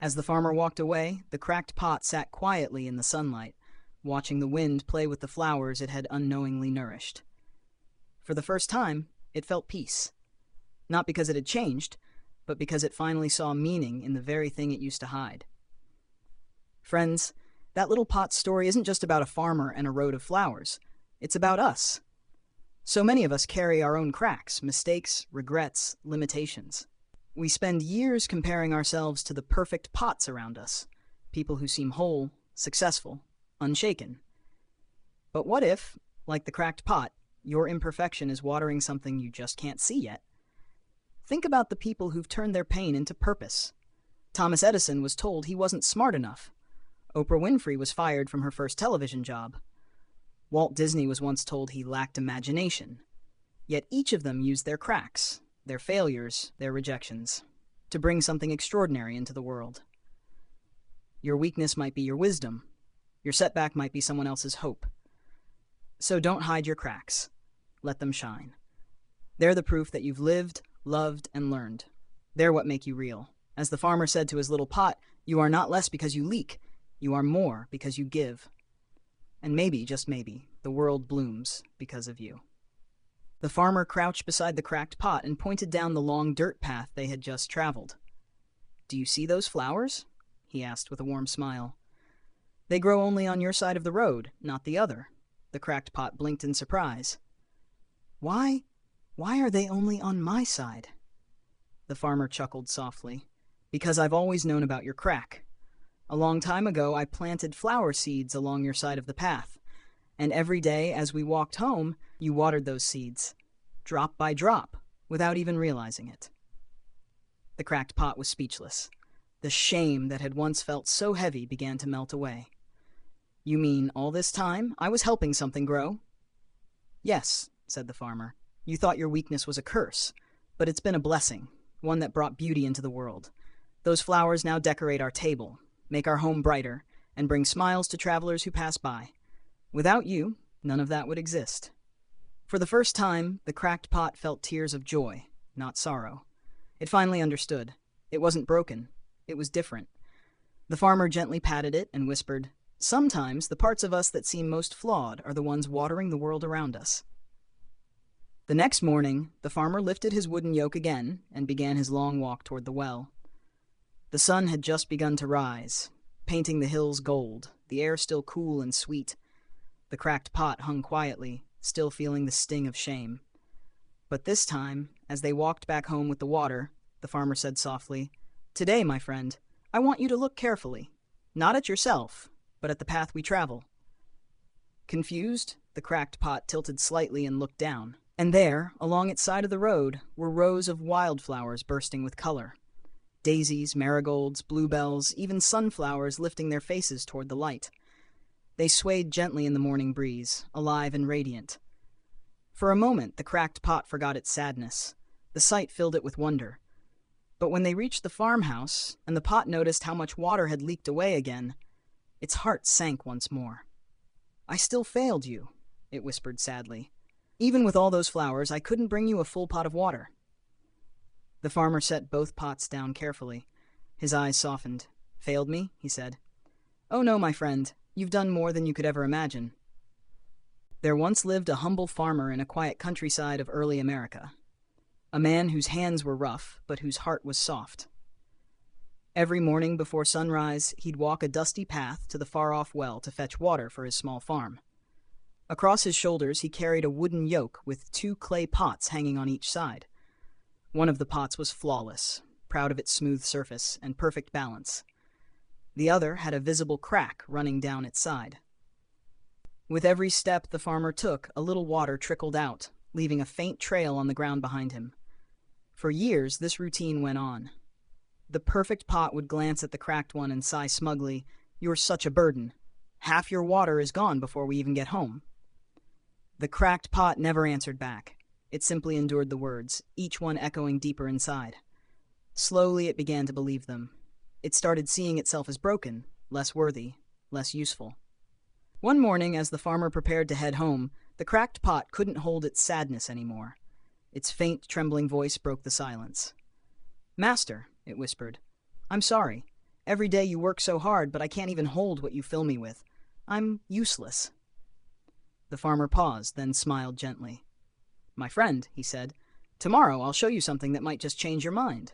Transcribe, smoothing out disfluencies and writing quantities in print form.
As the farmer walked away, the cracked pot sat quietly in the sunlight, watching the wind play with the flowers it had unknowingly nourished. For the first time, it felt peace. Not because it had changed, but because it finally saw meaning in the very thing it used to hide. Friends, that little pot story isn't just about a farmer and a road of flowers. It's about us. So many of us carry our own cracks, mistakes, regrets, limitations. We spend years comparing ourselves to the perfect pots around us, people who seem whole, successful, unshaken. But what if, like the cracked pot, your imperfection is watering something you just can't see yet? Think about the people who've turned their pain into purpose. Thomas Edison was told he wasn't smart enough. Oprah Winfrey was fired from her first television job. Walt Disney was once told he lacked imagination. Yet each of them used their cracks, their failures, their rejections, to bring something extraordinary into the world. Your weakness might be your wisdom. Your setback might be someone else's hope. So don't hide your cracks. Let them shine. They're the proof that you've lived, loved, and learned. They're what make you real. As the farmer said to his little pot, you are not less because you leak. You are more because you give. And maybe, just maybe, the world blooms because of you. The farmer crouched beside the cracked pot and pointed down the long dirt path they had just traveled. "Do you see those flowers?" he asked with a warm smile. "They grow only on your side of the road, not the other." The cracked pot blinked in surprise. Why are they only on my side?" The farmer chuckled softly. "Because I've always known about your crack. A long time ago, I planted flower seeds along your side of the path, and every day as we walked home, you watered those seeds, drop by drop, without even realizing it." The cracked pot was speechless. The shame that had once felt so heavy began to melt away. "You mean all this time I was helping something grow?" "Yes," said the farmer. "You thought your weakness was a curse, but it's been a blessing, one that brought beauty into the world. Those flowers now decorate our table, make our home brighter, and bring smiles to travelers who pass by. Without you, none of that would exist." For the first time, the cracked pot felt tears of joy, not sorrow. It finally understood. It wasn't broken. It was different. The farmer gently patted it and whispered, "Sometimes the parts of us that seem most flawed are the ones watering the world around us." The next morning, the farmer lifted his wooden yoke again and began his long walk toward the well. The sun had just begun to rise, painting the hills gold, the air still cool and sweet. The cracked pot hung quietly, still feeling the sting of shame. But this time, as they walked back home with the water, the farmer said softly, "Today, my friend, I want you to look carefully, not at yourself, but at the path we travel." Confused, the cracked pot tilted slightly and looked down. And there, along its side of the road, were rows of wildflowers bursting with color. Daisies, marigolds, bluebells, even sunflowers lifting their faces toward the light. They swayed gently in the morning breeze, alive and radiant. For a moment, the cracked pot forgot its sadness. The sight filled it with wonder. But when they reached the farmhouse, and the pot noticed how much water had leaked away again, its heart sank once more. "I still failed you," it whispered sadly. "Even with all those flowers, I couldn't bring you a full pot of water." The farmer set both pots down carefully. His eyes softened. "Failed me?" he said. "Oh no, my friend. You've done more than you could ever imagine." There once lived a humble farmer in a quiet countryside of early America. A man whose hands were rough, but whose heart was soft. Every morning before sunrise, he'd walk a dusty path to the far-off well to fetch water for his small farm. Across his shoulders, he carried a wooden yoke with 2 clay pots hanging on each side. One of the pots was flawless, proud of its smooth surface and perfect balance. The other had a visible crack running down its side. With every step the farmer took, a little water trickled out, leaving a faint trail on the ground behind him. For years, this routine went on. The perfect pot would glance at the cracked one and sigh smugly, "You're such a burden. Half your water is gone before we even get home." The cracked pot never answered back. It simply endured the words, each one echoing deeper inside. Slowly it began to believe them. It started seeing itself as broken, less worthy, less useful. One morning, as the farmer prepared to head home, the cracked pot couldn't hold its sadness anymore. Its faint, trembling voice broke the silence. "Master," it whispered, "I'm sorry. Every day you work so hard, but I can't even hold what you fill me with. I'm useless." The farmer paused, then smiled gently. "My friend," he said, "tomorrow I'll show you something that might just change your mind."